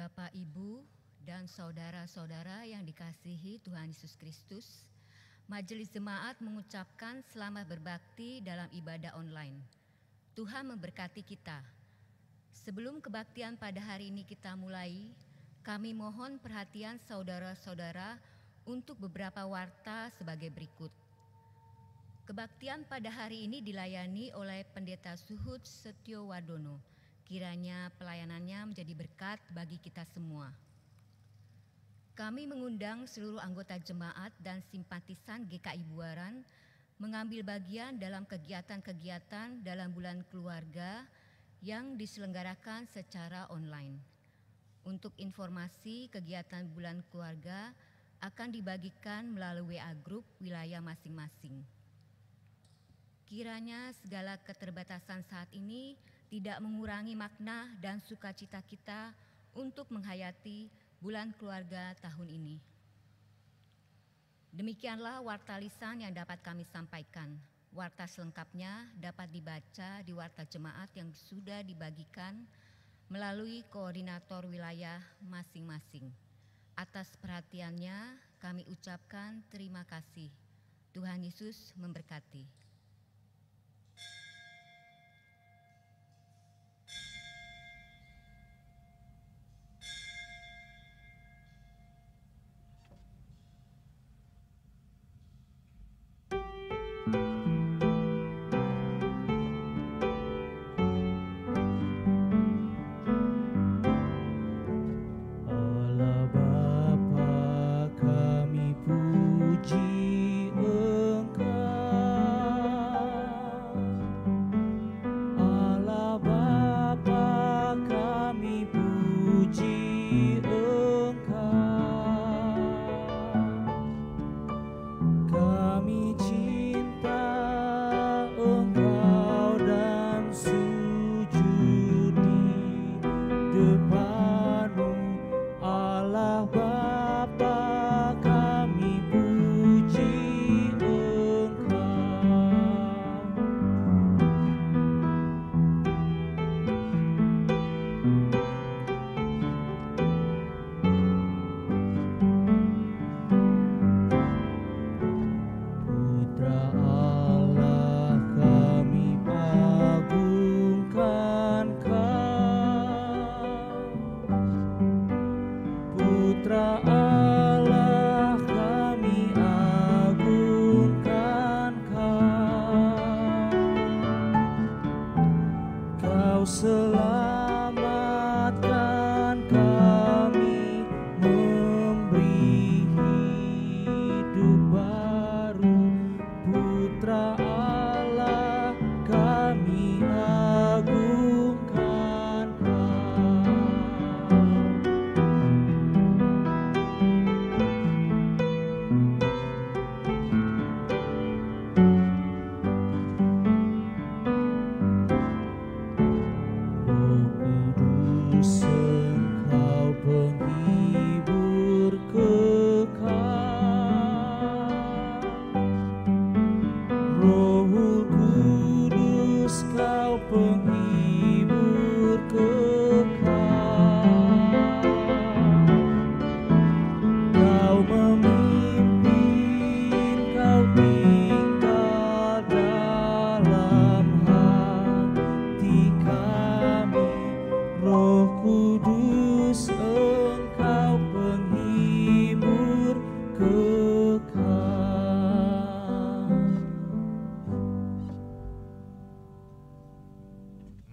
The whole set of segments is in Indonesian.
Bapak, Ibu, dan saudara-saudara yang dikasihi Tuhan Yesus Kristus, Majelis Jemaat mengucapkan selamat berbakti dalam ibadah online. Tuhan memberkati kita. Sebelum kebaktian pada hari ini kita mulai, kami mohon perhatian saudara-saudara untuk beberapa warta sebagai berikut. Kebaktian pada hari ini dilayani oleh Pendeta Suhud Setio Wardono. Kiranya pelayanannya menjadi berkat bagi kita semua. Kami mengundang seluruh anggota jemaat dan simpatisan GKI Buaran mengambil bagian dalam kegiatan-kegiatan dalam bulan keluarga yang diselenggarakan secara online. Untuk informasi kegiatan bulan keluarga akan dibagikan melalui WA Group wilayah masing-masing. Kiranya segala keterbatasan saat ini tidak mengurangi makna dan sukacita kita untuk menghayati bulan keluarga tahun ini. Demikianlah warta lisan yang dapat kami sampaikan. Warta selengkapnya dapat dibaca di warta jemaat yang sudah dibagikan melalui koordinator wilayah masing-masing. Atas perhatiannya kami ucapkan terima kasih. Tuhan Yesus memberkati.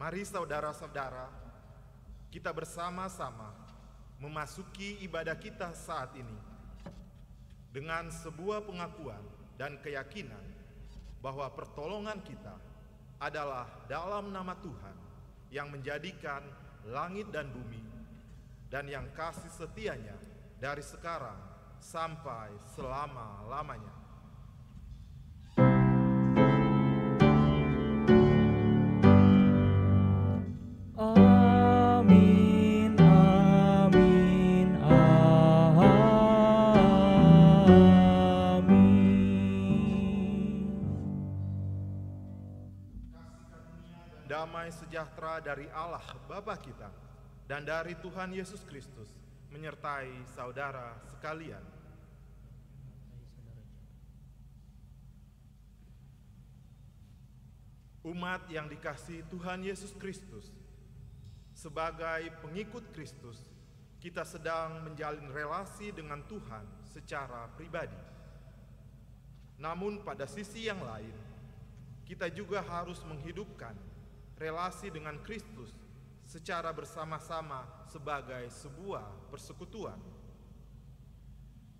Mari saudara-saudara, kita bersama-sama memasuki ibadah kita saat ini dengan sebuah pengakuan dan keyakinan bahwa pertolongan kita adalah dalam nama Tuhan yang menjadikan langit dan bumi dan yang kasih setianya dari sekarang sampai selama-lamanya. Damai sejahtera dari Allah Bapa kita dan dari Tuhan Yesus Kristus menyertai saudara sekalian. Umat yang dikasihi Tuhan Yesus Kristus, sebagai pengikut Kristus, kita sedang menjalin relasi dengan Tuhan secara pribadi. Namun pada sisi yang lain, kita juga harus menghidupkan relasi dengan Kristus secara bersama-sama sebagai sebuah persekutuan.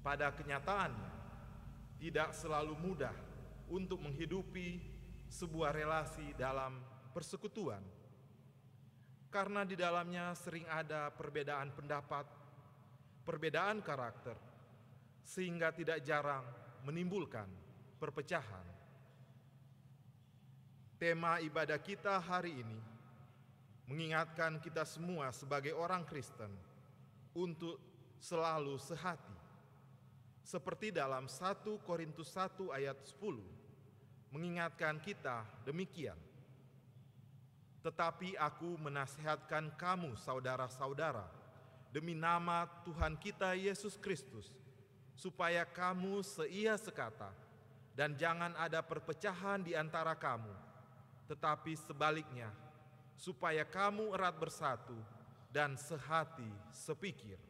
Pada kenyataannya, tidak selalu mudah untuk menghidupi sebuah relasi dalam persekutuan, karena di dalamnya sering ada perbedaan pendapat, perbedaan karakter, sehingga tidak jarang menimbulkan perpecahan. Tema ibadah kita hari ini mengingatkan kita semua sebagai orang Kristen untuk selalu sehati. Seperti dalam 1 Korintus 1 ayat 10 mengingatkan kita demikian. Tetapi aku menasihatkan kamu saudara-saudara demi nama Tuhan kita Yesus Kristus, supaya kamu seia sekata dan jangan ada perpecahan di antara kamu, tetapi sebaliknya, supaya kamu erat bersatu dan sehati sepikir.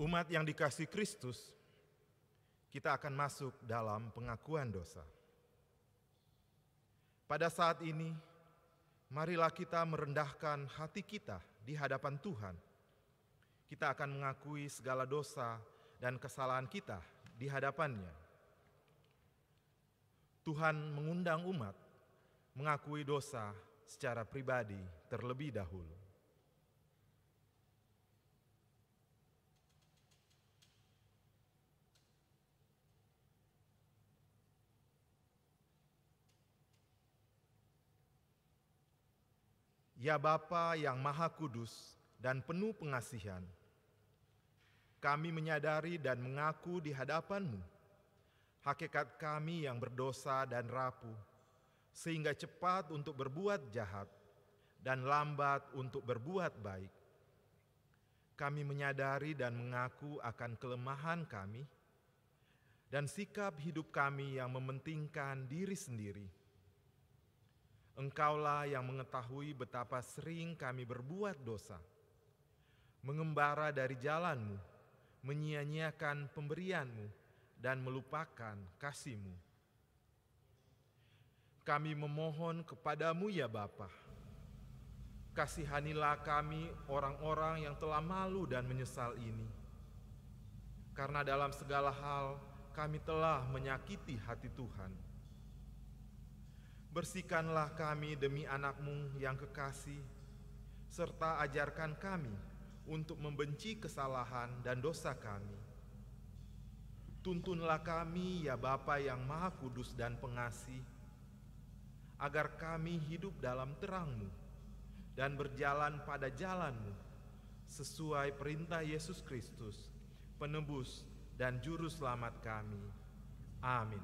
Umat yang dikasihi Kristus, kita akan masuk dalam pengakuan dosa. Pada saat ini, marilah kita merendahkan hati kita di hadapan Tuhan. Kita akan mengakui segala dosa dan kesalahan kita di hadapan-Nya. Tuhan mengundang umat mengakui dosa secara pribadi terlebih dahulu. Ya Bapa yang Maha Kudus dan penuh pengasihan, kami menyadari dan mengaku di hadapan-Mu hakikat kami yang berdosa dan rapuh, sehingga cepat untuk berbuat jahat dan lambat untuk berbuat baik. Kami menyadari dan mengaku akan kelemahan kami dan sikap hidup kami yang mementingkan diri sendiri. Engkaulah yang mengetahui betapa sering kami berbuat dosa, mengembara dari jalan-Mu, menyia-nyiakan pemberian-Mu, dan melupakan kasih-Mu. Kami memohon kepadamu ya Bapa, kasihanilah kami orang-orang yang telah malu dan menyesal ini. Karena dalam segala hal kami telah menyakiti hati Tuhan. Bersihkanlah kami demi anak-Mu yang kekasih, serta ajarkan kami untuk membenci kesalahan dan dosa kami. Tuntunlah kami ya Bapa yang Maha Kudus dan Pengasih, agar kami hidup dalam terang-Mu dan berjalan pada jalan-Mu, sesuai perintah Yesus Kristus, penebus dan juru selamat kami. Amin.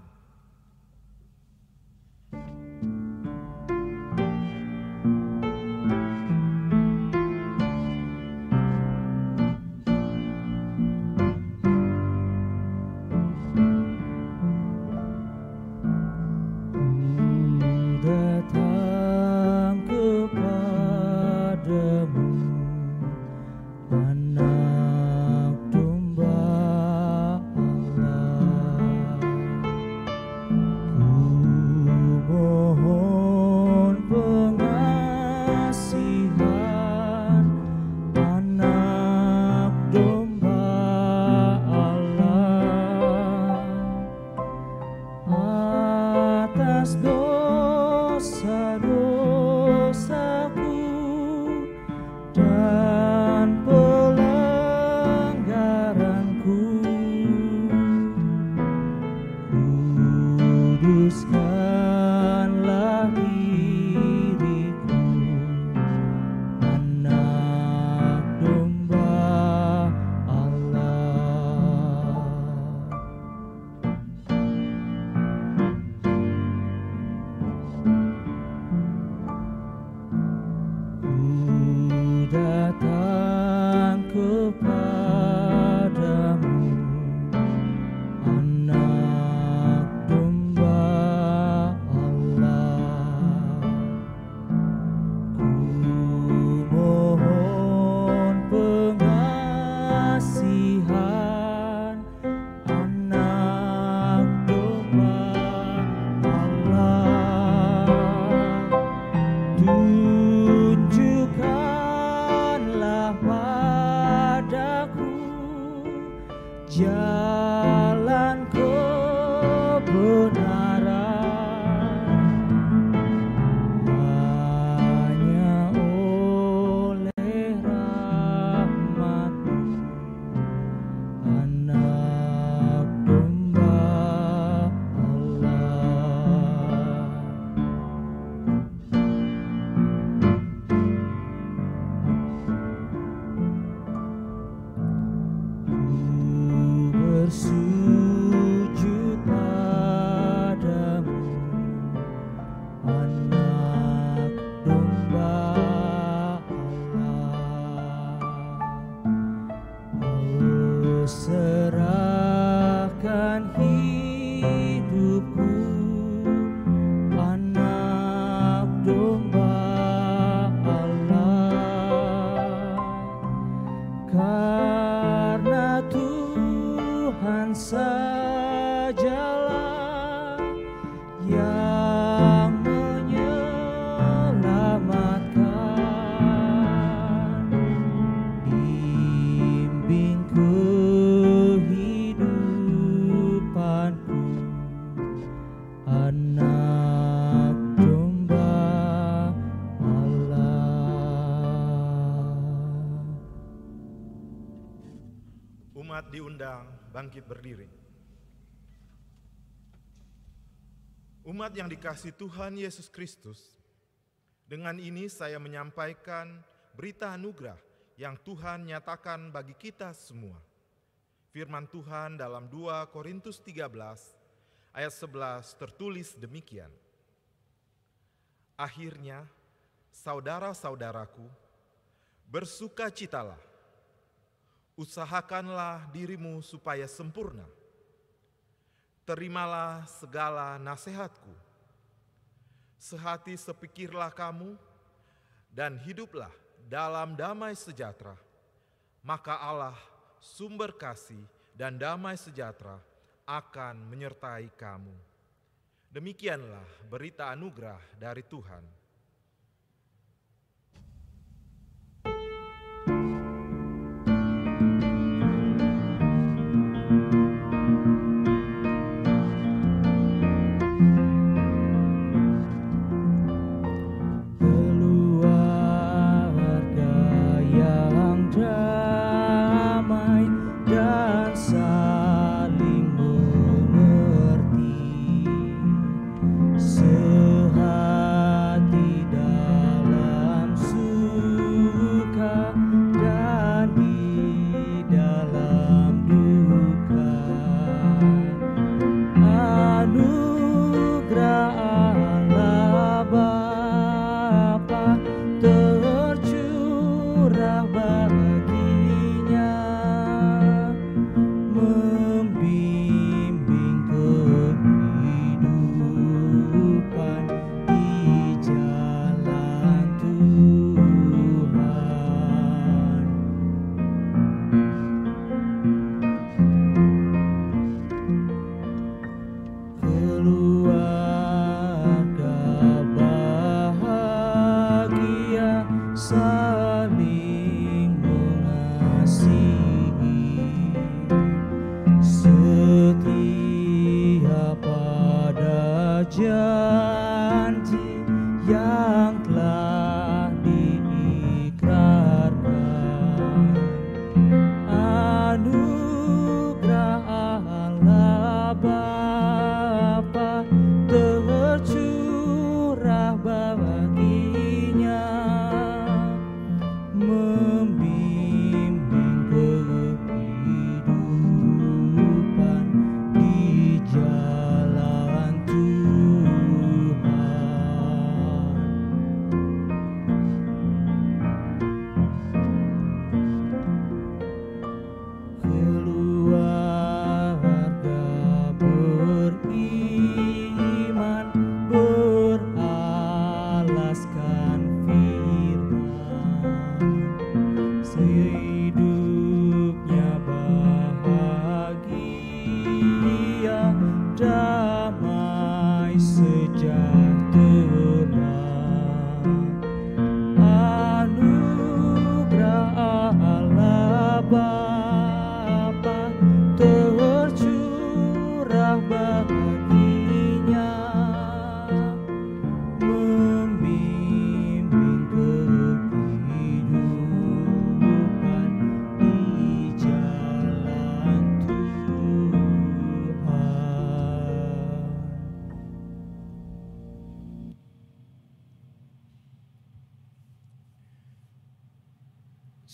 Umat diundang bangkit berdiri. Umat yang dikasihi Tuhan Yesus Kristus, dengan ini saya menyampaikan berita anugerah yang Tuhan nyatakan bagi kita semua. Firman Tuhan dalam 2 Korintus 13 Ayat 11 tertulis demikian. Akhirnya, saudara-saudaraku, bersukacitalah, usahakanlah dirimu supaya sempurna. Terimalah segala nasihatku. Sehati sepikirlah kamu, dan hiduplah dalam damai sejahtera. Maka Allah, sumber kasih dan damai sejahtera, akan menyertai kamu. Demikianlah berita anugerah dari Tuhan.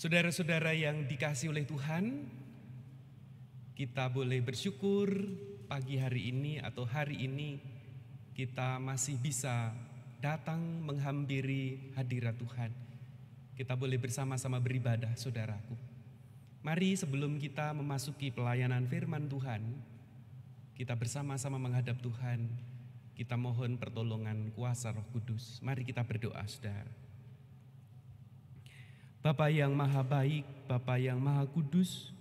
Saudara-saudara yang dikasihi oleh Tuhan, kita boleh bersyukur pagi hari ini atau hari ini kita masih bisa datang menghampiri hadirat Tuhan. Kita boleh bersama-sama beribadah, saudaraku. Mari sebelum kita memasuki pelayanan firman Tuhan, kita bersama-sama menghadap Tuhan. Kita mohon pertolongan kuasa Roh Kudus. Mari kita berdoa, saudara. Bapa yang maha baik, Bapa yang maha kudus,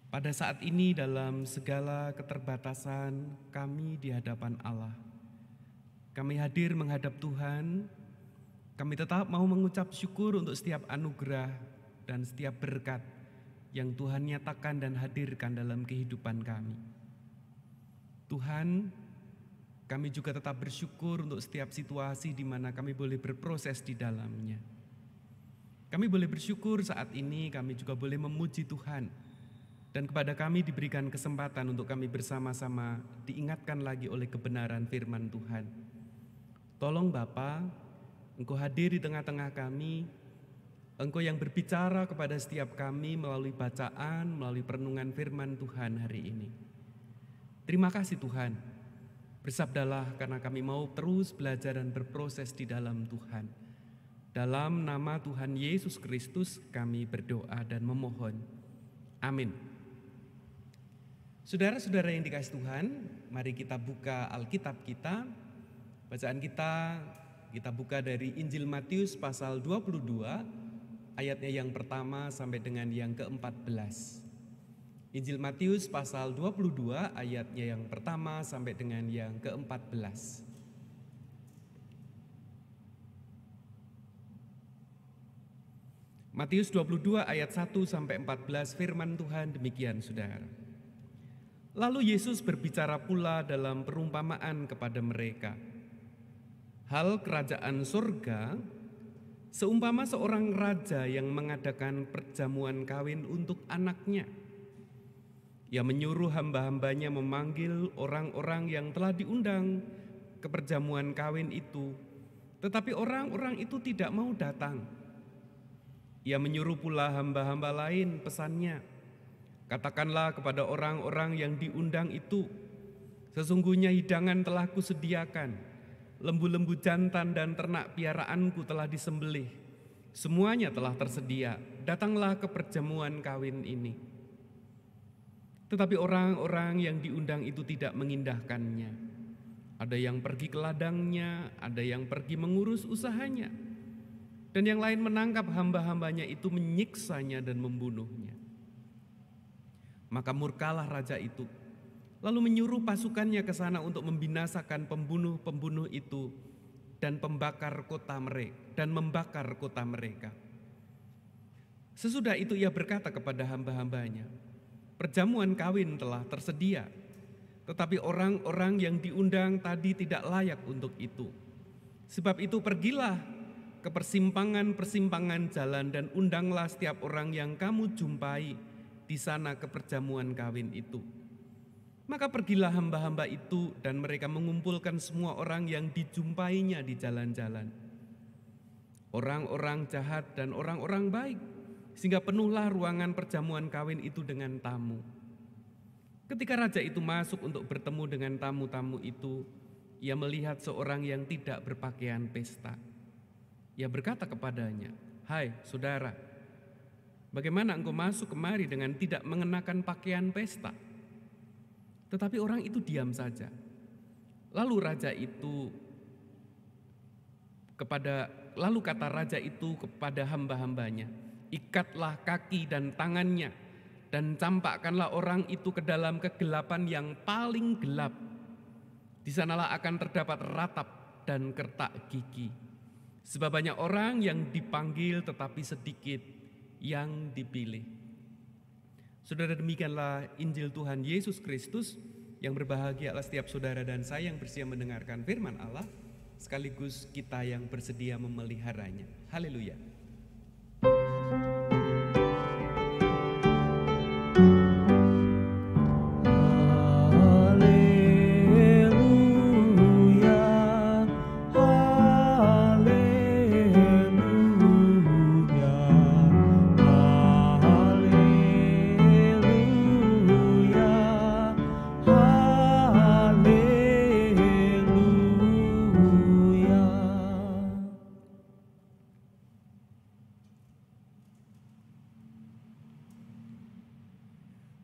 pada saat ini dalam segala keterbatasan kami di hadapan Allah, kami hadir menghadap Tuhan, kami tetap mau mengucap syukur untuk setiap anugerah dan setiap berkat yang Tuhan nyatakan dan hadirkan dalam kehidupan kami. Tuhan, kami juga tetap bersyukur untuk setiap situasi di mana kami boleh berproses di dalamnya. Kami boleh bersyukur saat ini, kami juga boleh memuji Tuhan. Dan kepada kami diberikan kesempatan untuk kami bersama-sama diingatkan lagi oleh kebenaran firman Tuhan. Tolong Bapa, Engkau hadir di tengah-tengah kami, Engkau yang berbicara kepada setiap kami melalui bacaan, melalui perenungan firman Tuhan hari ini. Terima kasih Tuhan. Bersabdalah karena kami mau terus belajar dan berproses di dalam Tuhan. Dalam nama Tuhan Yesus Kristus kami berdoa dan memohon. Amin. Saudara-saudara yang dikasihi Tuhan, mari kita buka Alkitab kita. Bacaan kita buka dari Injil Matius pasal 22, ayatnya yang pertama sampai dengan yang ke-14. Injil Matius pasal 22, ayatnya yang pertama sampai dengan yang ke-14. Matius 22 ayat 1 sampai 14, firman Tuhan demikian saudara. Lalu Yesus berbicara pula dalam perumpamaan kepada mereka. Hal kerajaan surga seumpama seorang raja yang mengadakan perjamuan kawin untuk anaknya. Ia menyuruh hamba-hambanya memanggil orang-orang yang telah diundang ke perjamuan kawin itu, tetapi orang-orang itu tidak mau datang. Ia menyuruh pula hamba-hamba lain, pesannya, katakanlah kepada orang-orang yang diundang itu, sesungguhnya hidangan telah kusediakan. Lembu-lembu jantan dan ternak piaraanku telah disembelih. Semuanya telah tersedia. Datanglah ke perjamuan kawin ini. Tetapi orang-orang yang diundang itu tidak mengindahkannya. Ada yang pergi ke ladangnya, ada yang pergi mengurus usahanya. Dan yang lain menangkap hamba-hambanya itu, menyiksanya dan membunuhnya. Maka murkalah raja itu, lalu menyuruh pasukannya ke sana untuk membinasakan pembunuh-pembunuh itu dan membakar kota mereka. Sesudah itu ia berkata kepada hamba-hambanya, perjamuan kawin telah tersedia, tetapi orang-orang yang diundang tadi tidak layak untuk itu. Sebab itu pergilah ke persimpangan-persimpangan jalan dan undanglah setiap orang yang kamu jumpai di sana ke perjamuan kawin itu. Maka pergilah hamba-hamba itu dan mereka mengumpulkan semua orang yang dijumpainya di jalan-jalan. Orang-orang jahat dan orang-orang baik, sehingga penuhlah ruangan perjamuan kawin itu dengan tamu. Ketika raja itu masuk untuk bertemu dengan tamu-tamu itu, ia melihat seorang yang tidak berpakaian pesta. Ia berkata kepadanya, "Hai saudara, bagaimana engkau masuk kemari dengan tidak mengenakan pakaian pesta?" Tetapi orang itu diam saja. Lalu kata raja itu kepada hamba-hambanya, ikatlah kaki dan tangannya dan campakkanlah orang itu ke dalam kegelapan yang paling gelap. Di sanalah akan terdapat ratap dan kertak gigi. Sebab banyak orang yang dipanggil tetapi sedikit yang dipilih. Saudara, demikianlah Injil Tuhan Yesus Kristus. Yang berbahagialah setiap saudara dan saya yang bersedia mendengarkan firman Allah, sekaligus kita yang bersedia memeliharanya. Haleluya.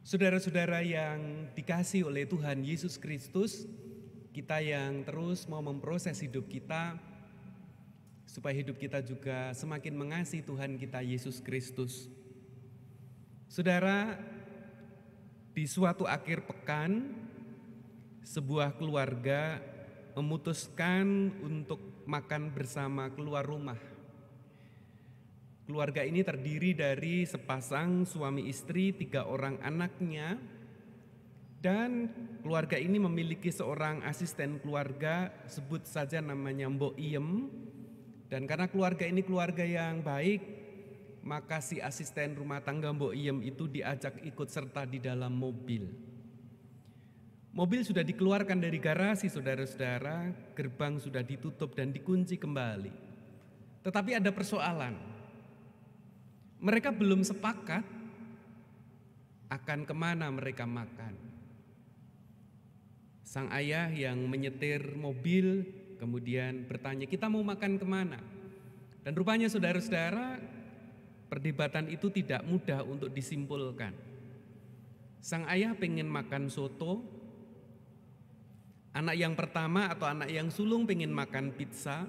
Saudara-saudara yang dikasihi oleh Tuhan Yesus Kristus, kita yang terus mau memproses hidup kita, supaya hidup kita juga semakin mengasihi Tuhan kita Yesus Kristus. Saudara, di suatu akhir pekan, sebuah keluarga memutuskan untuk makan bersama keluar rumah. Keluarga ini terdiri dari sepasang suami istri, 3 orang anaknya, dan keluarga ini memiliki seorang asisten keluarga, sebut saja namanya Mbok Iem. Dan karena keluarga ini keluarga yang baik, maka si asisten rumah tangga Mbok Iem itu diajak ikut serta di dalam mobil. Mobil sudah dikeluarkan dari garasi, saudara-saudara, gerbang sudah ditutup dan dikunci kembali. Tetapi ada persoalan. Mereka belum sepakat akan kemana mereka makan. Sang ayah yang menyetir mobil kemudian bertanya, kita mau makan kemana? Dan rupanya saudara-saudara, perdebatan itu tidak mudah untuk disimpulkan. Sang ayah pengen makan soto, anak yang pertama atau anak yang sulung pengen makan pizza,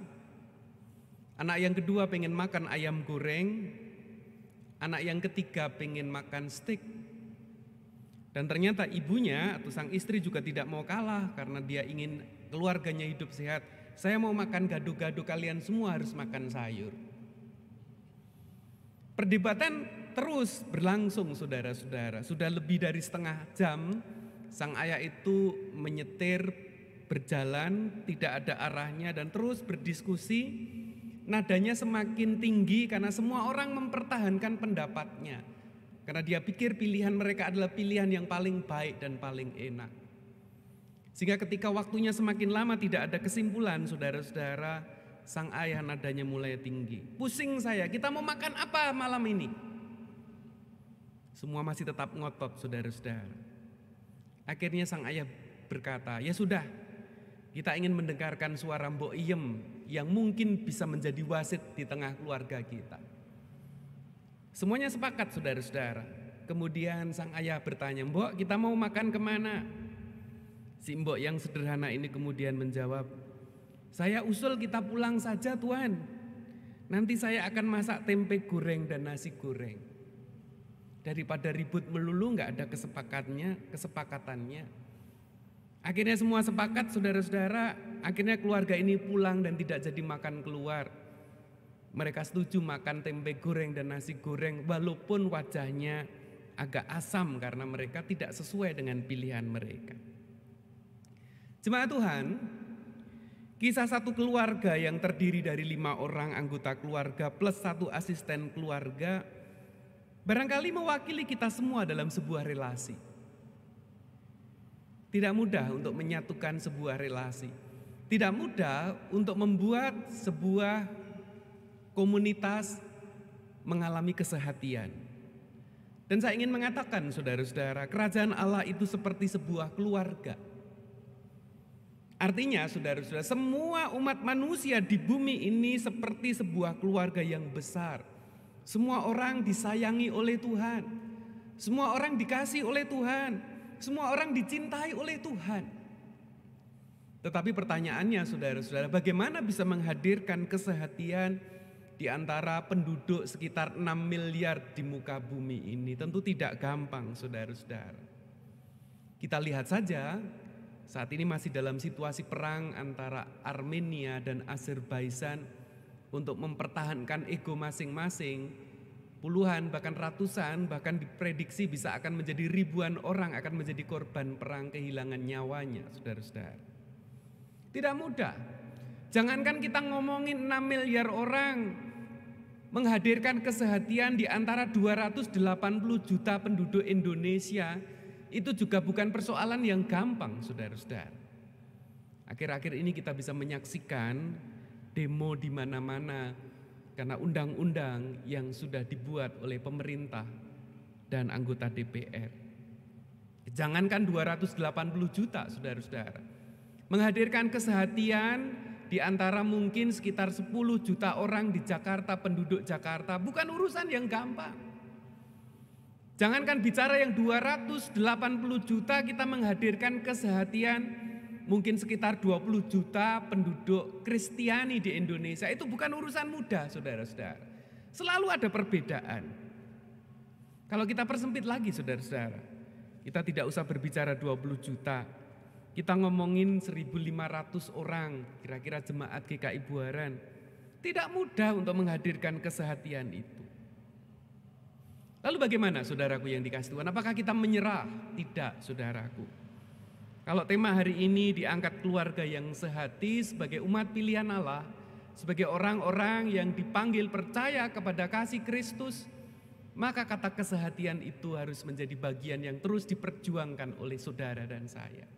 anak yang kedua pengen makan ayam goreng, anak yang ketiga pengen makan steak. Dan ternyata ibunya atau sang istri juga tidak mau kalah karena dia ingin keluarganya hidup sehat. Saya mau makan gado-gado, kalian semua harus makan sayur. Perdebatan terus berlangsung saudara-saudara. Sudah lebih dari setengah jam sang ayah itu menyetir, berjalan, tidak ada arahnya dan terus berdiskusi. Nadanya semakin tinggi karena semua orang mempertahankan pendapatnya. Karena dia pikir pilihan mereka adalah pilihan yang paling baik dan paling enak. Sehingga ketika waktunya semakin lama tidak ada kesimpulan, saudara-saudara, sang ayah nadanya mulai tinggi. Pusing saya, kita mau makan apa malam ini? Semua masih tetap ngotot, saudara-saudara. Akhirnya sang ayah berkata, ya sudah, kita ingin mendengarkan suara Mbok Iem yang mungkin bisa menjadi wasit di tengah keluarga kita. Semuanya sepakat, saudara-saudara. Kemudian sang ayah bertanya, Mbok, kita mau makan kemana? Si Mbok yang sederhana ini kemudian menjawab, saya usul kita pulang saja Tuan. Nanti saya akan masak tempe goreng dan nasi goreng. Daripada ribut melulu gak ada kesepakatannya. Akhirnya semua sepakat saudara-saudara. Akhirnya keluarga ini pulang dan tidak jadi makan keluar. Mereka setuju makan tempe goreng dan nasi goreng walaupun wajahnya agak asam karena mereka tidak sesuai dengan pilihan mereka. Jemaat Tuhan, kisah satu keluarga yang terdiri dari 5 orang anggota keluarga plus 1 asisten keluarga barangkali mewakili kita semua dalam sebuah relasi. Tidak mudah untuk menyatukan sebuah relasi. Tidak mudah untuk membuat sebuah komunitas mengalami kesehatian. Dan saya ingin mengatakan saudara-saudara, kerajaan Allah itu seperti sebuah keluarga. Artinya saudara-saudara, semua umat manusia di bumi ini seperti sebuah keluarga yang besar. Semua orang disayangi oleh Tuhan. Semua orang dikasih oleh Tuhan. Semua orang dicintai oleh Tuhan. Tetapi pertanyaannya saudara-saudara, bagaimana bisa menghadirkan kesehatian di antara penduduk sekitar 6 miliar di muka bumi ini? Tentu tidak gampang saudara-saudara. Kita lihat saja. Saat ini masih dalam situasi perang antara Armenia dan Azerbaijan untuk mempertahankan ego masing-masing. Puluhan bahkan ratusan bahkan diprediksi bisa akan menjadi ribuan orang akan menjadi korban perang kehilangan nyawanya saudara-saudara. Tidak mudah. Jangankan kita ngomongin 6 miliar orang menghadirkan kesehatian di antara 280 juta penduduk Indonesia. Itu juga bukan persoalan yang gampang saudara-saudara. Akhir-akhir ini kita bisa menyaksikan demo di mana-mana karena undang-undang yang sudah dibuat oleh pemerintah dan anggota DPR. Jangankan 280 juta saudara-saudara. Menghadirkan kesehatian di antara mungkin sekitar 10 juta orang di Jakarta, penduduk Jakarta, bukan urusan yang gampang. Jangankan bicara yang 280 juta, kita menghadirkan kesehatian mungkin sekitar 20 juta penduduk Kristiani di Indonesia. Itu bukan urusan mudah saudara-saudara. Selalu ada perbedaan. Kalau kita persempit lagi saudara-saudara, kita tidak usah berbicara 20 juta. Kita ngomongin 1.500 orang kira-kira jemaat GKI Buaran. Tidak mudah untuk menghadirkan kesehatian itu. Lalu bagaimana saudaraku yang dikasih Tuhan? Apakah kita menyerah? Tidak saudaraku. Kalau tema hari ini diangkat keluarga yang sehati sebagai umat pilihan Allah, sebagai orang-orang yang dipanggil percaya kepada kasih Kristus, maka kata kesehatian itu harus menjadi bagian yang terus diperjuangkan oleh saudara dan saya.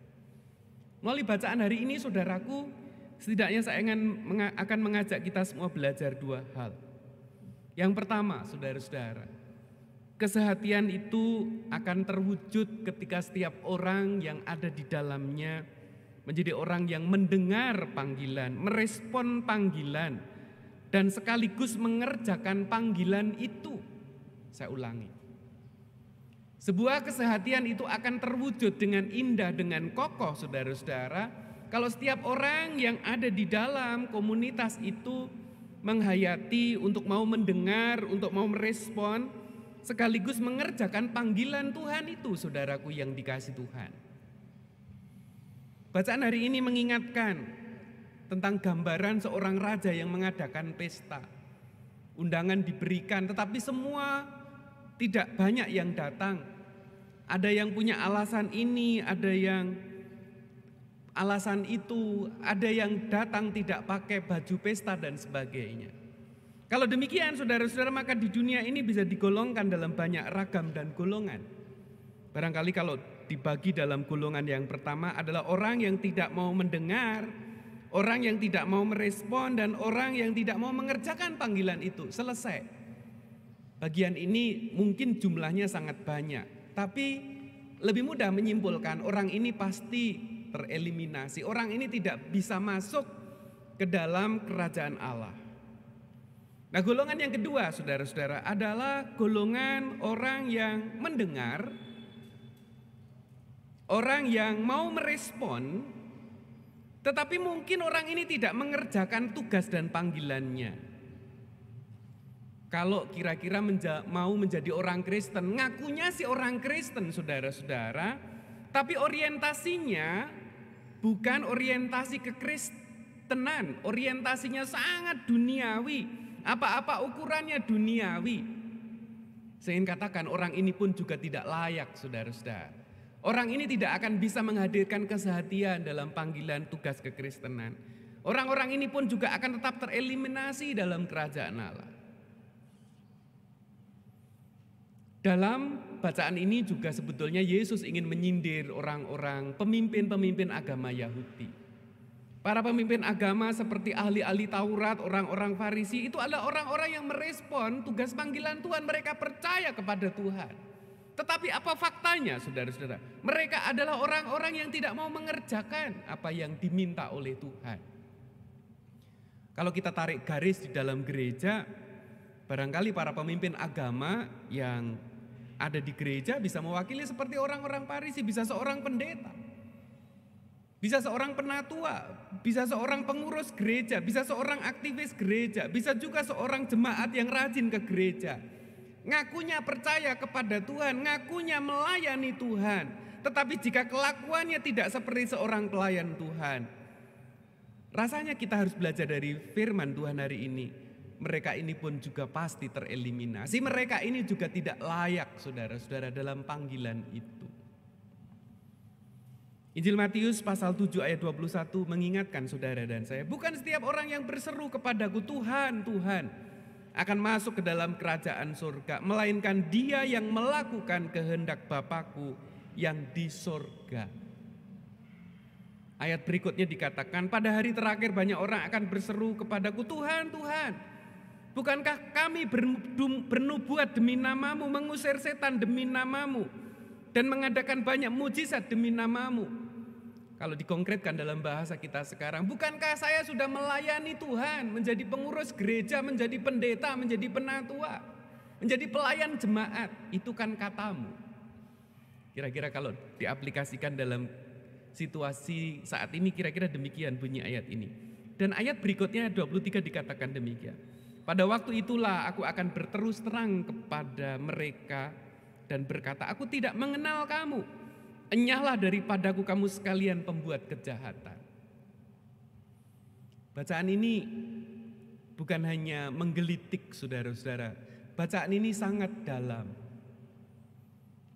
Melalui bacaan hari ini saudaraku, setidaknya saya akan mengajak kita semua belajar 2 hal. Yang pertama saudara-saudara, kesehatian itu akan terwujud ketika setiap orang yang ada di dalamnya menjadi orang yang mendengar panggilan, merespon panggilan, dan sekaligus mengerjakan panggilan itu. Saya ulangi. Sebuah kesehatian itu akan terwujud dengan indah, dengan kokoh, saudara-saudara, kalau setiap orang yang ada di dalam komunitas itu menghayati untuk mau mendengar, untuk mau merespon, sekaligus mengerjakan panggilan Tuhan itu, saudaraku yang dikasihi Tuhan. Bacaan hari ini mengingatkan tentang gambaran seorang raja yang mengadakan pesta. Undangan diberikan, tetapi semua tidak banyak yang datang. Ada yang punya alasan ini, ada yang alasan itu, ada yang datang tidak pakai baju pesta dan sebagainya. Kalau demikian saudara-saudara, maka di dunia ini bisa digolongkan dalam banyak ragam dan golongan. Barangkali kalau dibagi dalam golongan yang pertama adalah orang yang tidak mau mendengar, orang yang tidak mau merespon, dan orang yang tidak mau mengerjakan panggilan itu. Selesai. Bagian ini mungkin jumlahnya sangat banyak, tapi lebih mudah menyimpulkan orang ini pasti tereliminasi. Orang ini tidak bisa masuk ke dalam kerajaan Allah. Nah, golongan yang kedua, saudara-saudara, adalah golongan orang yang mendengar, orang yang mau merespon, tetapi mungkin orang ini tidak mengerjakan tugas dan panggilannya. Kalau kira-kira mau menjadi orang Kristen, ngakunya sih orang Kristen, saudara-saudara, tapi orientasinya bukan orientasi kekristenan, orientasinya sangat duniawi, apa-apa ukurannya duniawi. Saya ingin katakan orang ini pun juga tidak layak, saudara-saudara. Orang ini tidak akan bisa menghadirkan kesehatian dalam panggilan tugas kekristenan. Orang-orang ini pun juga akan tetap tereliminasi dalam kerajaan Allah. Dalam bacaan ini juga sebetulnya Yesus ingin menyindir orang-orang pemimpin-pemimpin agama Yahudi. Para pemimpin agama seperti ahli-ahli Taurat, orang-orang Farisi itu adalah orang-orang yang merespon tugas panggilan Tuhan. Mereka percaya kepada Tuhan. Tetapi apa faktanya, saudara-saudara? Mereka adalah orang-orang yang tidak mau mengerjakan apa yang diminta oleh Tuhan. Kalau kita tarik garis di dalam gereja, barangkali para pemimpin agama yang ada di gereja bisa mewakili seperti orang-orang Farisi, bisa seorang pendeta, bisa seorang penatua, bisa seorang pengurus gereja, bisa seorang aktivis gereja, bisa juga seorang jemaat yang rajin ke gereja. Ngakunya percaya kepada Tuhan, ngakunya melayani Tuhan, tetapi jika kelakuannya tidak seperti seorang pelayan Tuhan, rasanya kita harus belajar dari firman Tuhan hari ini. Mereka ini pun juga pasti tereliminasi. Mereka ini juga tidak layak, saudara-saudara, dalam panggilan itu. Injil Matius pasal 7 ayat 21 mengingatkan saudara dan saya, bukan setiap orang yang berseru kepadaku Tuhan, Tuhan, akan masuk ke dalam kerajaan surga, melainkan dia yang melakukan kehendak Bapakku yang di surga. Ayat berikutnya dikatakan, pada hari terakhir banyak orang akan berseru kepadaku, Tuhan, Tuhan, bukankah kami bernubuat demi namamu, mengusir setan demi namamu, dan mengadakan banyak mujizat demi namamu? Kalau dikonkretkan dalam bahasa kita sekarang, bukankah saya sudah melayani Tuhan, menjadi pengurus gereja, menjadi pendeta, menjadi penatua, menjadi pelayan jemaat? Itu kan katamu. Kira-kira kalau diaplikasikan dalam situasi saat ini, kira-kira demikian bunyi ayat ini. Dan ayat berikutnya 23 dikatakan demikian. Pada waktu itulah aku akan berterus terang kepada mereka dan berkata, aku tidak mengenal kamu. Enyahlah daripadaku kamu sekalian pembuat kejahatan. Bacaan ini bukan hanya menggelitik, saudara-saudara. Bacaan ini sangat dalam.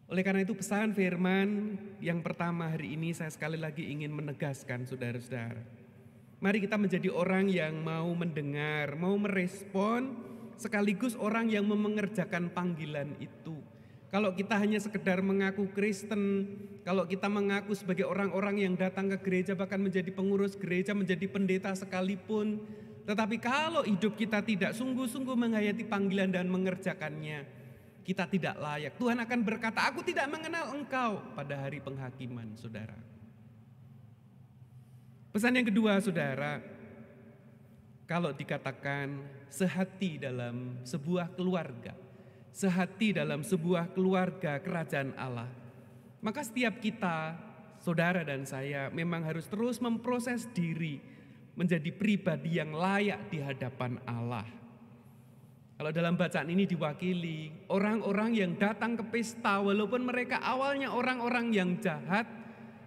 Oleh karena itu pesan firman yang pertama hari ini saya sekali lagi ingin menegaskan, saudara-saudara. Mari kita menjadi orang yang mau mendengar, mau merespon, sekaligus orang yang mengerjakan panggilan itu. Kalau kita hanya sekedar mengaku Kristen, kalau kita mengaku sebagai orang-orang yang datang ke gereja, bahkan menjadi pengurus gereja, menjadi pendeta sekalipun, tetapi kalau hidup kita tidak sungguh-sungguh menghayati panggilan dan mengerjakannya, kita tidak layak. Tuhan akan berkata, aku tidak mengenal engkau pada hari penghakiman, saudara. Pesan yang kedua, saudara, kalau dikatakan sehati dalam sebuah keluarga, sehati dalam sebuah keluarga kerajaan Allah, maka setiap kita, saudara dan saya, memang harus terus memproses diri menjadi pribadi yang layak di hadapan Allah. Kalau dalam bacaan ini diwakili orang-orang yang datang ke pesta, walaupun mereka awalnya orang-orang yang jahat,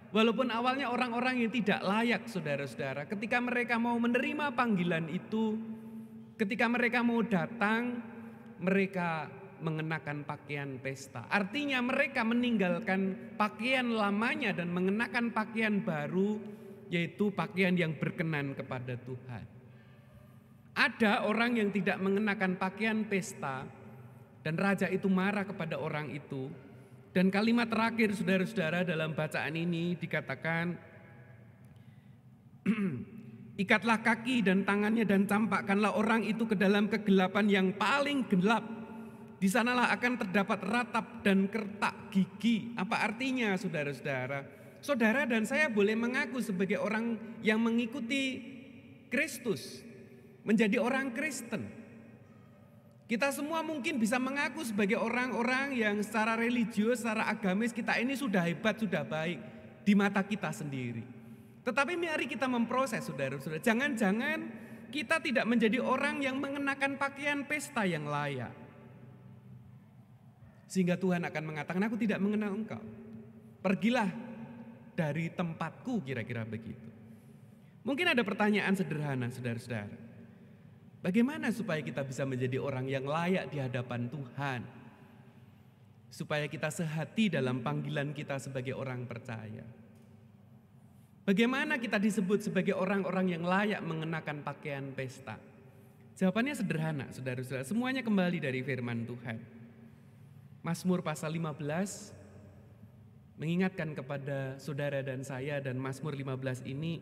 walaupun awalnya orang-orang yang tidak layak, saudara-saudara, ketika mereka mau menerima panggilan itu, ketika mereka mau datang, mereka mengenakan pakaian pesta. Artinya mereka meninggalkan pakaian lamanya dan mengenakan pakaian baru, yaitu pakaian yang berkenan kepada Tuhan. Ada orang yang tidak mengenakan pakaian pesta dan raja itu marah kepada orang itu. Dan kalimat terakhir, saudara-saudara, dalam bacaan ini dikatakan, ikatlah kaki dan tangannya dan campakkanlah orang itu ke dalam kegelapan yang paling gelap. Di sanalah akan terdapat ratap dan kertak gigi. Apa artinya, saudara-saudara? Saudara dan saya boleh mengaku sebagai orang yang mengikuti Kristus, menjadi orang Kristen. Kita semua mungkin bisa mengaku sebagai orang-orang yang secara religius, secara agamis kita ini sudah hebat, sudah baik di mata kita sendiri. Tetapi mari kita memproses, saudara-saudara. Jangan-jangan kita tidak menjadi orang yang mengenakan pakaian pesta yang layak. Sehingga Tuhan akan mengatakan, aku tidak mengenal engkau. Pergilah dari tempatku, kira-kira begitu. Mungkin ada pertanyaan sederhana, saudara-saudara. Bagaimana supaya kita bisa menjadi orang yang layak di hadapan Tuhan? Supaya kita sehati dalam panggilan kita sebagai orang percaya. Bagaimana kita disebut sebagai orang-orang yang layak mengenakan pakaian pesta? Jawabannya sederhana, saudara-saudara. Semuanya kembali dari firman Tuhan. Mazmur pasal 15 mengingatkan kepada saudara dan saya, dan Mazmur 15 ini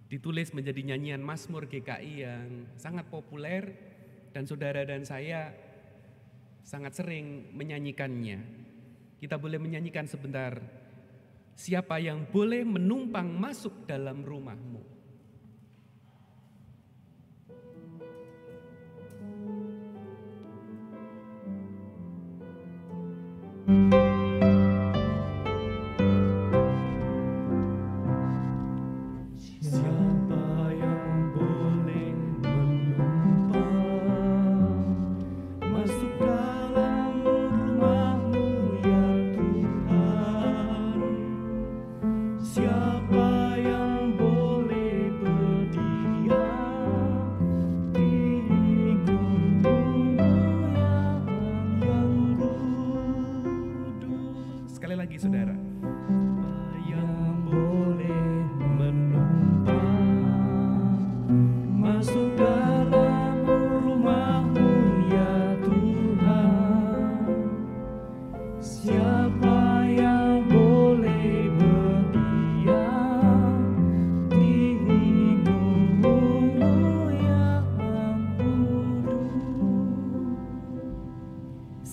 ditulis menjadi nyanyian Mazmur GKI yang sangat populer dan saudara dan saya sangat sering menyanyikannya. Kita boleh menyanyikan sebentar. Siapa yang boleh menumpang masuk dalam rumahmu?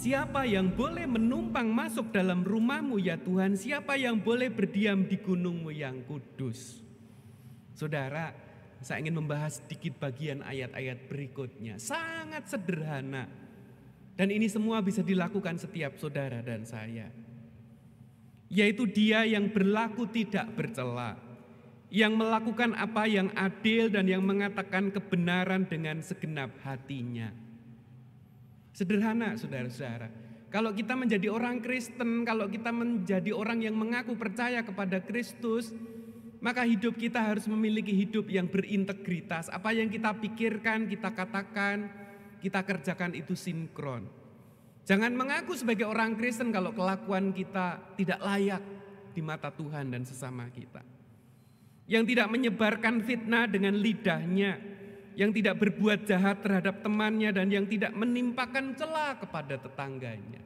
Siapa yang boleh menumpang masuk dalam rumahmu ya Tuhan? Siapa yang boleh berdiam di gunungmu yang kudus? Saudara, saya ingin membahas sedikit bagian ayat-ayat berikutnya. Sangat sederhana. Dan ini semua bisa dilakukan setiap saudara dan saya. Yaitu dia yang berlaku tidak bercela. Yang melakukan apa yang adil dan yang mengatakan kebenaran dengan segenap hatinya. Sederhana, saudara-saudara. Kalau kita menjadi orang Kristen, kalau kita menjadi orang yang mengaku percaya kepada Kristus, maka hidup kita harus memiliki hidup yang berintegritas. Apa yang kita pikirkan, kita katakan, kita kerjakan itu sinkron. Jangan mengaku sebagai orang Kristen kalau kelakuan kita tidak layak di mata Tuhan dan sesama kita. Yang tidak menyebarkan fitnah dengan lidahnya, yang tidak berbuat jahat terhadap temannya, dan yang tidak menimpakan cela kepada tetangganya.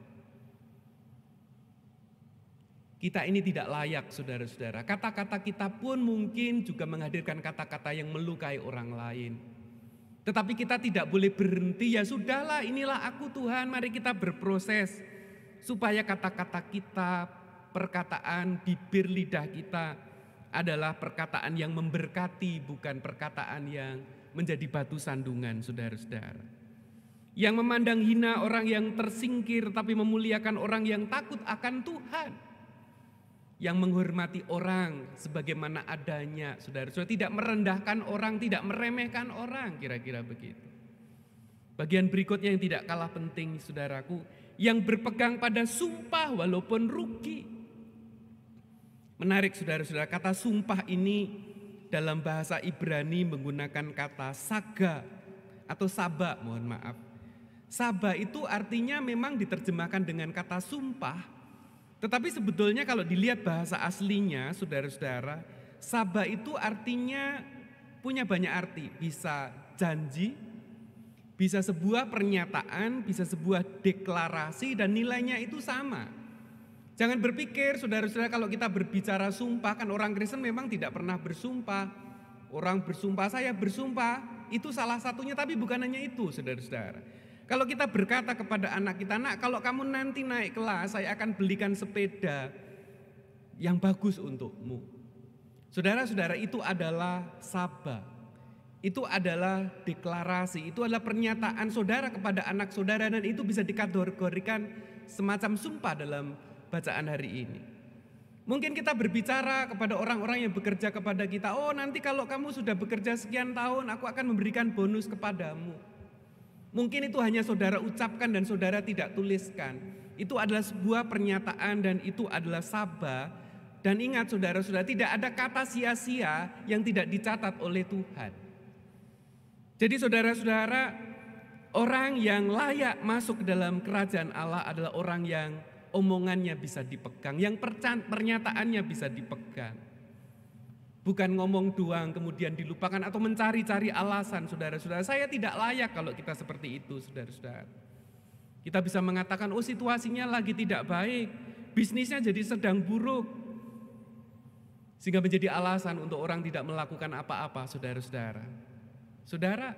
Kita ini tidak layak, saudara-saudara. Kata-kata kita pun mungkin juga menghadirkan kata-kata yang melukai orang lain. Tetapi kita tidak boleh berhenti, ya sudahlah, inilah aku Tuhan, mari kita berproses. Supaya kata-kata kita, perkataan, bibir, lidah kita adalah perkataan yang memberkati, bukan perkataan yang menjadi batu sandungan, saudara-saudara. Yang memandang hina orang yang tersingkir, tapi memuliakan orang yang takut akan Tuhan. Yang menghormati orang sebagaimana adanya, saudara-saudara. Tidak merendahkan orang, tidak meremehkan orang, kira-kira begitu. Bagian berikutnya yang tidak kalah penting, saudaraku, yang berpegang pada sumpah walaupun rugi. Menarik, saudara-saudara, kata sumpah ini dalam bahasa Ibrani menggunakan kata saga atau saba, mohon maaf. Saba itu artinya memang diterjemahkan dengan kata sumpah, tetapi sebetulnya kalau dilihat bahasa aslinya, saudara-saudara, saba itu artinya punya banyak arti. Bisa janji, bisa sebuah pernyataan, bisa sebuah deklarasi, dan nilainya itu sama. Jangan berpikir, saudara-saudara, kalau kita berbicara sumpah, kan orang Kristen memang tidak pernah bersumpah. Orang bersumpah, saya bersumpah, itu salah satunya, tapi bukan hanya itu, saudara-saudara. Kalau kita berkata kepada anak kita, nak, kalau kamu nanti naik kelas, saya akan belikan sepeda yang bagus untukmu. Saudara-saudara, itu adalah sabah. Itu adalah deklarasi, itu adalah pernyataan saudara kepada anak saudara, dan itu bisa dikategorikan semacam sumpah dalam bacaan hari ini. Mungkin kita berbicara kepada orang-orang yang bekerja kepada kita, oh nanti kalau kamu sudah bekerja sekian tahun, aku akan memberikan bonus kepadamu. Mungkin itu hanya saudara ucapkan dan saudara tidak tuliskan. Itu adalah sebuah pernyataan dan itu adalah sabah. Dan ingat saudara-saudara, tidak ada kata sia-sia yang tidak dicatat oleh Tuhan. Jadi saudara-saudara, orang yang layak masuk ke dalam kerajaan Allah adalah orang yang omongannya bisa dipegang, yang pernyataannya bisa dipegang. Bukan ngomong doang kemudian dilupakan atau mencari-cari alasan, saudara-saudara. Saya tidak layak kalau kita seperti itu, saudara-saudara. Kita bisa mengatakan, oh situasinya lagi tidak baik, bisnisnya jadi sedang buruk. Sehingga menjadi alasan untuk orang tidak melakukan apa-apa, saudara-saudara. Saudara,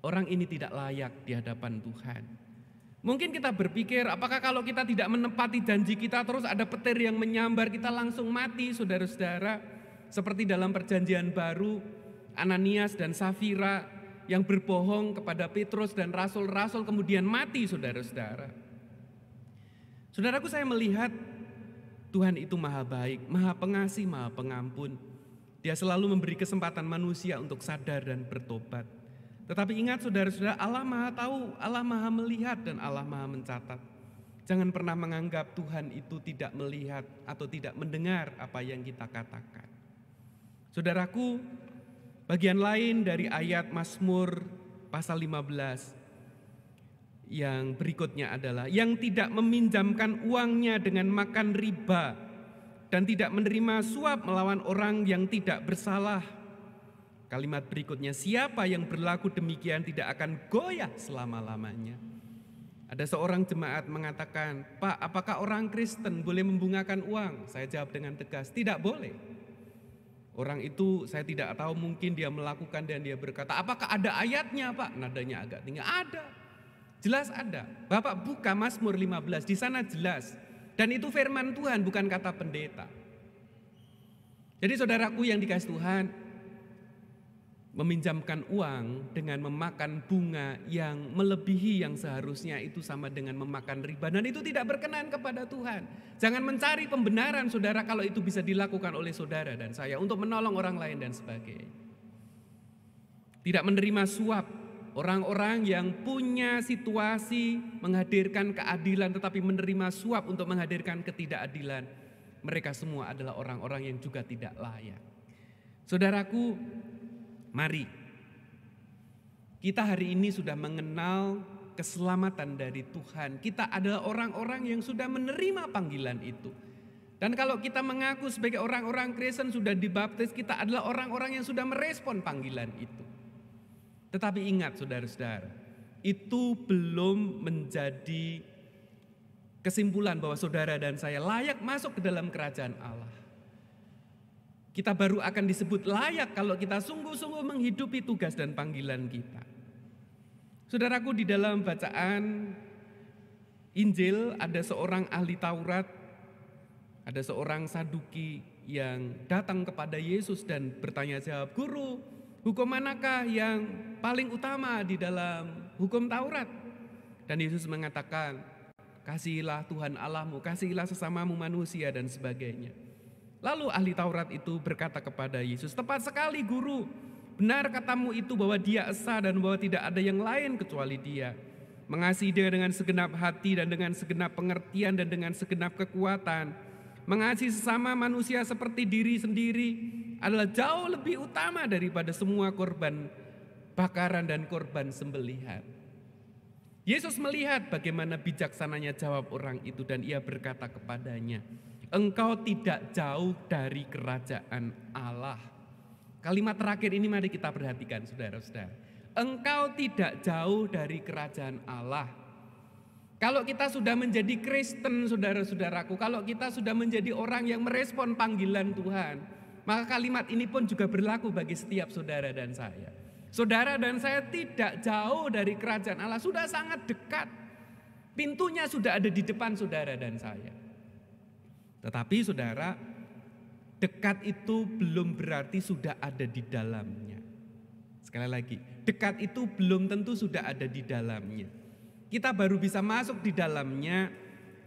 orang ini tidak layak di hadapan Tuhan. Mungkin kita berpikir, apakah kalau kita tidak menepati janji kita terus ada petir yang menyambar, kita langsung mati, saudara-saudara. Seperti dalam perjanjian baru, Ananias dan Safira yang berbohong kepada Petrus dan rasul-rasul kemudian mati, saudara-saudara. Saudaraku, saya melihat Tuhan itu maha baik, maha pengasih, maha pengampun. Dia selalu memberi kesempatan manusia untuk sadar dan bertobat. Tetapi ingat saudara-saudara, Allah maha tahu, Allah maha melihat, dan Allah maha mencatat. Jangan pernah menganggap Tuhan itu tidak melihat atau tidak mendengar apa yang kita katakan. Saudaraku, bagian lain dari ayat Mazmur pasal 15 yang berikutnya adalah yang tidak meminjamkan uangnya dengan makan riba dan tidak menerima suap melawan orang yang tidak bersalah. Kalimat berikutnya, siapa yang berlaku demikian tidak akan goyah selama-lamanya. Ada seorang jemaat mengatakan, Pak, apakah orang Kristen boleh membungakan uang? Saya jawab dengan tegas, tidak boleh. Orang itu saya tidak tahu, mungkin dia melakukan dan dia berkata, apakah ada ayatnya Pak? Nadanya agak tinggi. Ada, jelas ada. Bapak buka Mazmur 15, di sana jelas. Dan itu firman Tuhan, bukan kata pendeta. Jadi saudaraku yang dikasih Tuhan, meminjamkan uang dengan memakan bunga yang melebihi yang seharusnya itu sama dengan memakan riba, dan itu tidak berkenan kepada Tuhan. Jangan mencari pembenaran saudara kalau itu bisa dilakukan oleh saudara dan saya untuk menolong orang lain dan sebagainya. Tidak menerima suap, orang-orang yang punya situasi menghadirkan keadilan tetapi menerima suap untuk menghadirkan ketidakadilan, mereka semua adalah orang-orang yang juga tidak layak. Saudaraku, mari, kita hari ini sudah mengenal keselamatan dari Tuhan. Kita adalah orang-orang yang sudah menerima panggilan itu. Dan kalau kita mengaku sebagai orang-orang Kristen sudah dibaptis, kita adalah orang-orang yang sudah merespon panggilan itu. Tetapi ingat saudara-saudara, itu belum menjadi kesimpulan bahwa saudara dan saya layak masuk ke dalam kerajaan Allah. Kita baru akan disebut layak kalau kita sungguh-sungguh menghidupi tugas dan panggilan kita. Saudaraku, di dalam bacaan Injil ada seorang ahli Taurat, ada seorang Saduki, yang datang kepada Yesus dan bertanya jawab, "Guru, hukum manakah yang paling utama di dalam hukum Taurat?" Dan Yesus mengatakan, "Kasihilah Tuhan Allahmu, kasihilah sesamamu manusia," dan sebagainya. Lalu ahli Taurat itu berkata kepada Yesus, "Tepat sekali Guru, benar katamu itu bahwa Dia esa dan bahwa tidak ada yang lain kecuali Dia. Mengasihi Dia dengan segenap hati dan dengan segenap pengertian dan dengan segenap kekuatan. Mengasihi sesama manusia seperti diri sendiri adalah jauh lebih utama daripada semua korban bakaran dan korban sembelihan." Yesus melihat bagaimana bijaksananya jawab orang itu dan Ia berkata kepadanya, "Engkau tidak jauh dari kerajaan Allah." Kalimat terakhir ini mari kita perhatikan saudara-saudara. Engkau tidak jauh dari kerajaan Allah. Kalau kita sudah menjadi Kristen saudara-saudaraku, kalau kita sudah menjadi orang yang merespon panggilan Tuhan, maka kalimat ini pun juga berlaku bagi setiap saudara dan saya. Saudara dan saya tidak jauh dari kerajaan Allah, sudah sangat dekat. Pintunya sudah ada di depan saudara dan saya. Tetapi saudara, dekat itu belum berarti sudah ada di dalamnya. Sekali lagi, dekat itu belum tentu sudah ada di dalamnya. Kita baru bisa masuk di dalamnya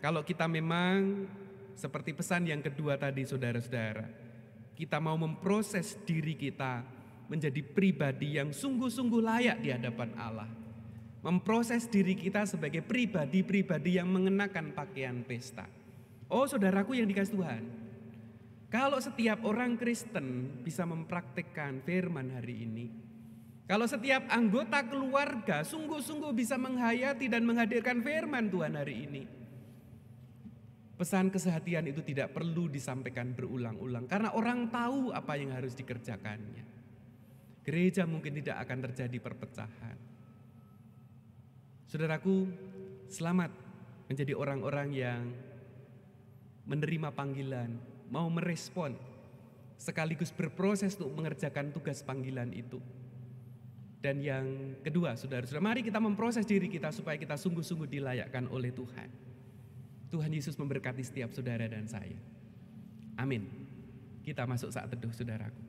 kalau kita memang seperti pesan yang kedua tadi saudara-saudara. Kita mau memproses diri kita menjadi pribadi yang sungguh-sungguh layak di hadapan Allah. Memproses diri kita sebagai pribadi-pribadi yang mengenakan pakaian pesta. Oh saudaraku yang dikasih Tuhan, kalau setiap orang Kristen bisa mempraktikkan firman hari ini, kalau setiap anggota keluarga sungguh-sungguh bisa menghayati dan menghadirkan firman Tuhan hari ini, pesan kesehatian itu tidak perlu disampaikan berulang-ulang karena orang tahu apa yang harus dikerjakannya. Gereja mungkin tidak akan terjadi perpecahan. Saudaraku, selamat menjadi orang-orang yang menerima panggilan, mau merespon, sekaligus berproses untuk mengerjakan tugas panggilan itu. Dan yang kedua, saudara-saudara, mari kita memproses diri kita supaya kita sungguh-sungguh dilayakkan oleh Tuhan. Tuhan Yesus memberkati setiap saudara dan saya. Amin. Kita masuk saat teduh, saudaraku.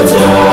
Sejak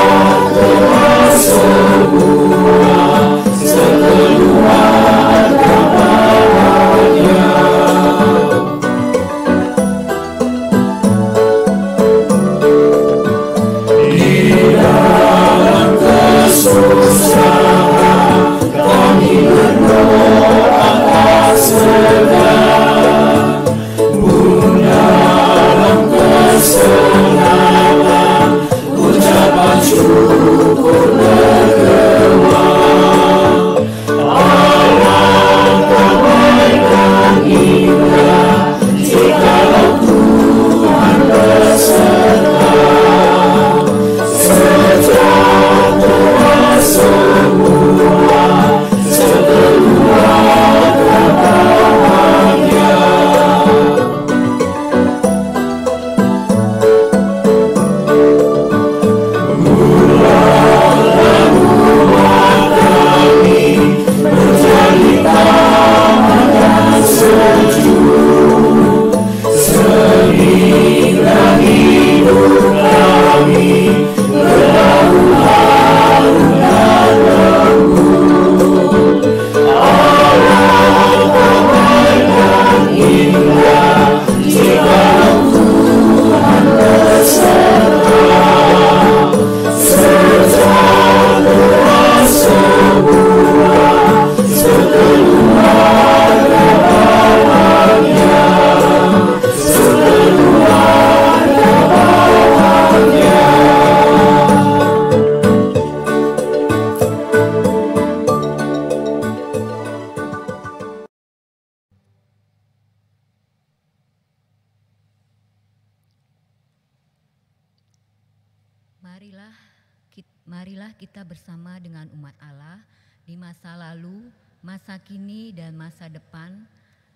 Marilah kita bersama dengan umat Allah di masa lalu, masa kini, dan masa depan,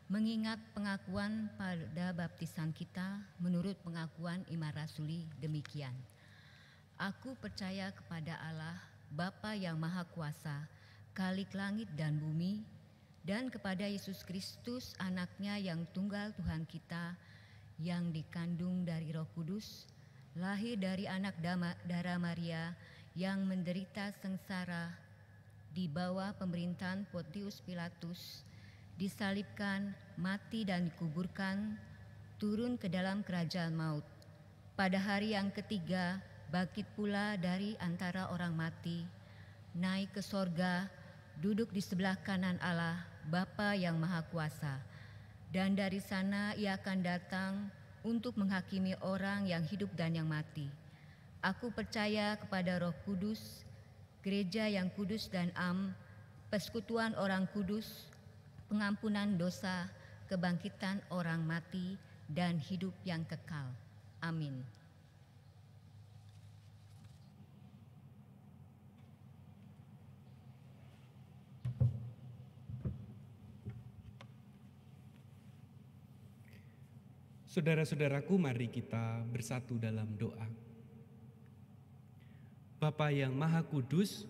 mengingat pengakuan pada baptisan kita menurut pengakuan iman rasuli demikian. Aku percaya kepada Allah, Bapa yang Maha Kuasa, Khalik langit dan bumi, dan kepada Yesus Kristus, anaknya yang tunggal Tuhan kita, yang dikandung dari Roh Kudus, lahir dari anak darah Maria, yang menderita sengsara di bawah pemerintahan Pontius Pilatus, disalibkan, mati dan dikuburkan, turun ke dalam kerajaan maut. Pada hari yang ketiga, bangkit pula dari antara orang mati, naik ke sorga, duduk di sebelah kanan Allah, Bapa yang Maha Kuasa. Dan dari sana ia akan datang untuk menghakimi orang yang hidup dan yang mati. Aku percaya kepada Roh Kudus, gereja yang kudus dan persekutuan orang kudus, pengampunan dosa, kebangkitan orang mati, dan hidup yang kekal. Amin. Saudara-saudaraku, mari kita bersatu dalam doa. Bapa yang Maha Kudus,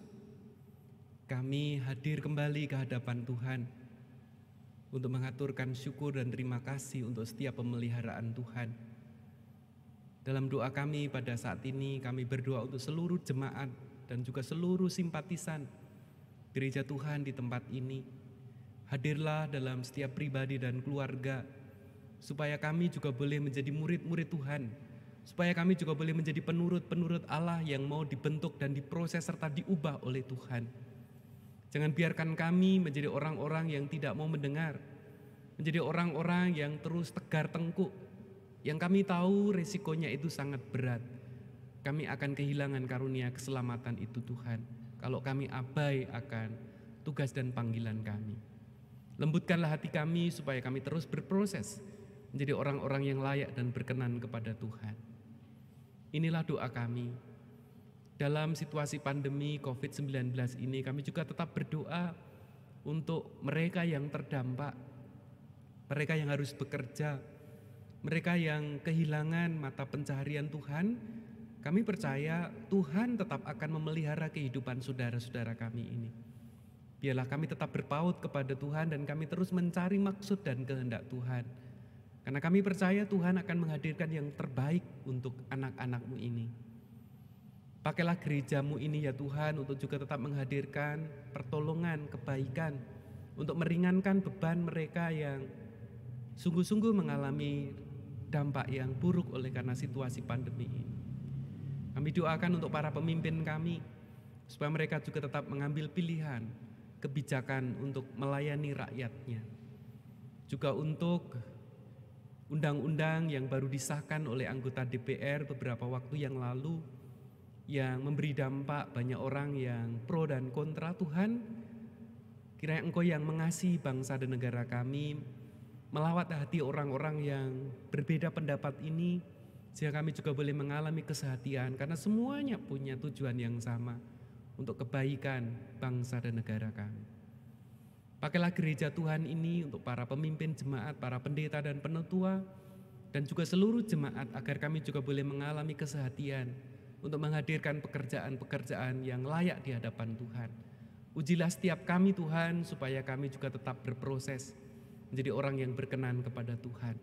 kami hadir kembali ke hadapan Tuhan untuk mengaturkan syukur dan terima kasih untuk setiap pemeliharaan Tuhan. Dalam doa kami pada saat ini, kami berdoa untuk seluruh jemaat dan juga seluruh simpatisan gereja Tuhan di tempat ini. Hadirlah dalam setiap pribadi dan keluarga, supaya kami juga boleh menjadi murid-murid Tuhan, supaya kami juga boleh menjadi penurut-penurut Allah yang mau dibentuk dan diproses serta diubah oleh Tuhan. Jangan biarkan kami menjadi orang-orang yang tidak mau mendengar, menjadi orang-orang yang terus tegar tengkuk, yang kami tahu resikonya itu sangat berat. Kami akan kehilangan karunia keselamatan itu Tuhan, kalau kami abai akan tugas dan panggilan kami. Lembutkanlah hati kami supaya kami terus berproses, menjadi orang-orang yang layak dan berkenan kepada Tuhan. Inilah doa kami. Dalam situasi pandemi COVID-19 ini, kami juga tetap berdoa untuk mereka yang terdampak, mereka yang harus bekerja, mereka yang kehilangan mata pencaharian Tuhan. Kami percaya Tuhan tetap akan memelihara kehidupan saudara-saudara kami ini. Biarlah kami tetap berpaut kepada Tuhan dan kami terus mencari maksud dan kehendak Tuhan. Karena kami percaya Tuhan akan menghadirkan yang terbaik untuk anak-anak-Mu ini. Pakailah gereja-Mu ini ya Tuhan untuk juga tetap menghadirkan pertolongan, kebaikan, untuk meringankan beban mereka yang sungguh-sungguh mengalami dampak yang buruk oleh karena situasi pandemi ini. Kami doakan untuk para pemimpin kami, supaya mereka juga tetap mengambil pilihan, kebijakan untuk melayani rakyatnya. Juga untuk undang-undang yang baru disahkan oleh anggota DPR beberapa waktu yang lalu, yang memberi dampak banyak orang yang pro dan kontra. Tuhan, kiranya Engkau yang mengasihi bangsa dan negara kami, melawat hati orang-orang yang berbeda pendapat ini, sehingga kami juga boleh mengalami kesehatian, karena semuanya punya tujuan yang sama, untuk kebaikan bangsa dan negara kami. Pakailah gereja Tuhan ini untuk para pemimpin jemaat, para pendeta dan penetua, dan juga seluruh jemaat, agar kami juga boleh mengalami kesehatian untuk menghadirkan pekerjaan-pekerjaan yang layak di hadapan Tuhan. Ujilah setiap kami Tuhan, supaya kami juga tetap berproses menjadi orang yang berkenan kepada Tuhan.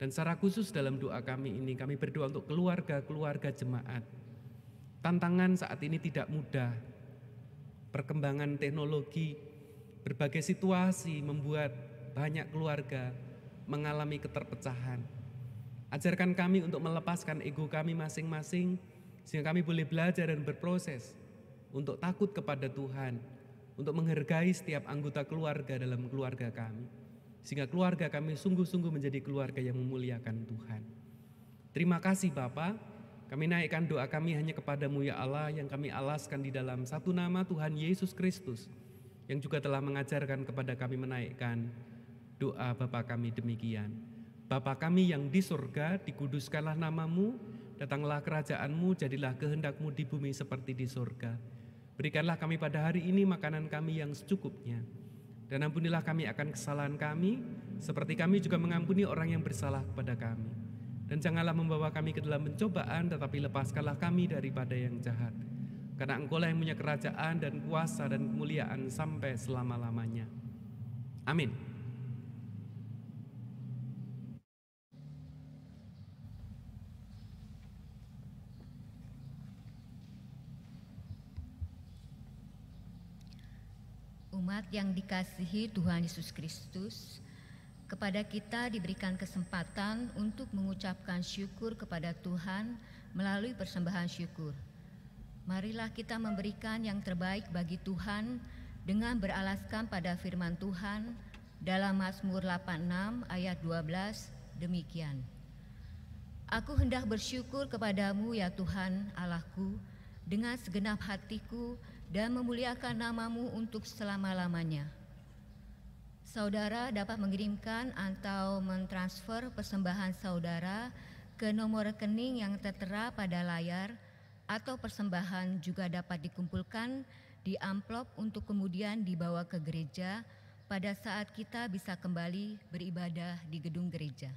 Dan secara khusus dalam doa kami ini, kami berdoa untuk keluarga-keluarga jemaat. Tantangan saat ini tidak mudah. Perkembangan teknologi, berbagai situasi membuat banyak keluarga mengalami keterpecahan. Ajarkan kami untuk melepaskan ego kami masing-masing, sehingga kami boleh belajar dan berproses untuk takut kepada Tuhan, untuk menghargai setiap anggota keluarga dalam keluarga kami, sehingga keluarga kami sungguh-sungguh menjadi keluarga yang memuliakan Tuhan. Terima kasih Bapa, kami naikkan doa kami hanya kepadamu ya Allah, yang kami alaskan di dalam satu nama Tuhan Yesus Kristus, yang juga telah mengajarkan kepada kami menaikkan doa Bapa kami demikian. Bapa kami yang di surga, dikuduskanlah namamu, Datanglah kerajaan-Mu, jadilah kehendak-Mu di bumi seperti di surga. Berikanlah kami pada hari ini makanan kami yang secukupnya. Dan ampunilah kami akan kesalahan kami, seperti kami juga mengampuni orang yang bersalah kepada kami. Dan janganlah membawa kami ke dalam pencobaan, tetapi lepaskanlah kami daripada yang jahat. Karena Engkau-lah yang punya kerajaan dan kuasa dan kemuliaan sampai selama-lamanya. Amin. Umat yang dikasihi Tuhan Yesus Kristus, kepada kita diberikan kesempatan untuk mengucapkan syukur kepada Tuhan melalui persembahan syukur. Marilah kita memberikan yang terbaik bagi Tuhan dengan beralaskan pada firman Tuhan dalam Mazmur 86 ayat 12 demikian. Aku hendak bersyukur kepadamu ya Tuhan Allahku dengan segenap hatiku dan memuliakan namamu untuk selama-lamanya. Saudara dapat mengirimkan atau mentransfer persembahan saudara ke nomor rekening yang tertera pada layar, atau persembahan juga dapat dikumpulkan di amplop untuk kemudian dibawa ke gereja pada saat kita bisa kembali beribadah di gedung gereja.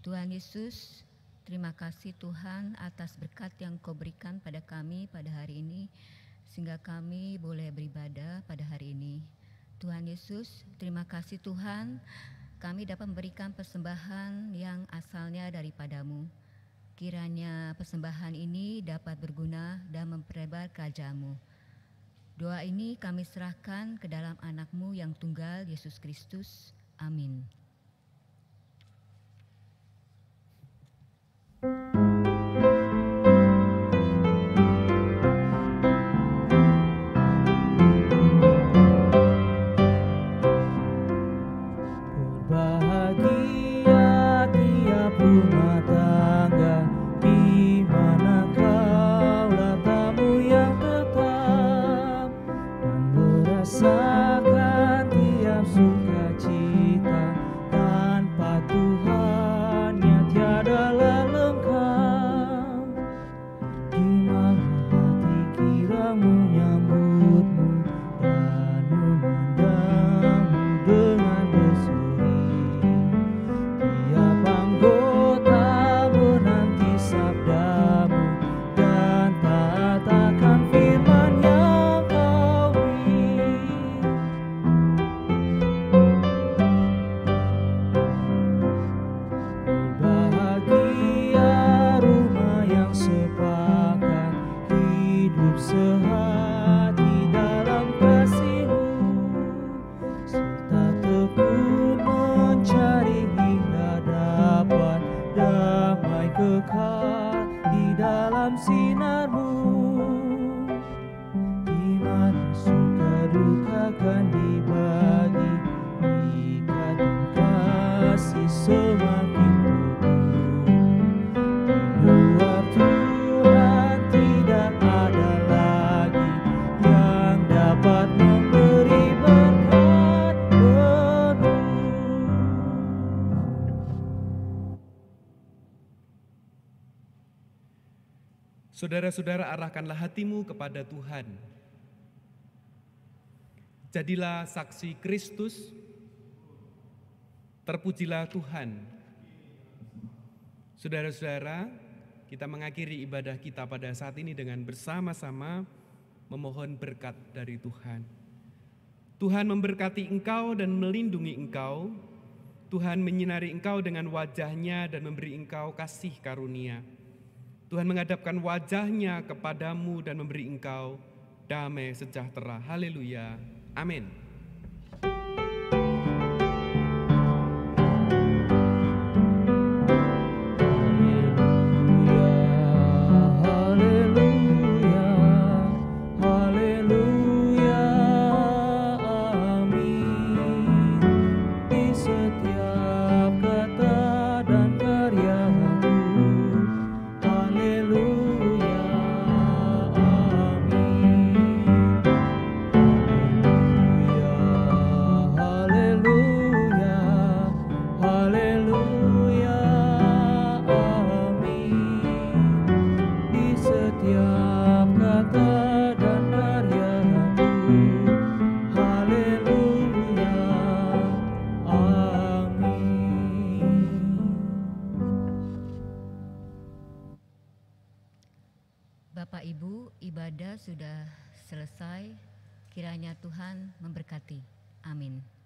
Tuhan Yesus, terima kasih Tuhan atas berkat yang Kau berikan pada kami pada hari ini, sehingga kami boleh beribadah pada hari ini. Tuhan Yesus, terima kasih Tuhan, kami dapat memberikan persembahan yang asalnya daripada-Mu. Kiranya persembahan ini dapat berguna dan memperlebar kerajaan-Mu. Doa ini kami serahkan ke dalam anak-Mu yang tunggal, Yesus Kristus. Amin. Berbahagia tiap rumah tangga di mana Kaulah tamu yang tetap dan merasakan tiap sukacita. Tanpa Tuhan tiadalah lengkap. Di akan dibagi, ikatan kasih semakin teguh. Di luar Tuhan tidak ada lagi yang dapat memberi berkat penuh. Saudara-saudara, arahkanlah hatimu kepada Tuhan. Jadilah saksi Kristus, terpujilah Tuhan. Saudara-saudara, kita mengakhiri ibadah kita pada saat ini dengan bersama-sama memohon berkat dari Tuhan. Tuhan memberkati engkau dan melindungi engkau. Tuhan menyinari engkau dengan wajah-Nya dan memberi engkau kasih karunia. Tuhan menghadapkan wajah-Nya kepadamu dan memberi engkau damai sejahtera. Haleluya. Amin. Bapak Ibu, ibadah sudah selesai. Kiranya Tuhan memberkati. Amin.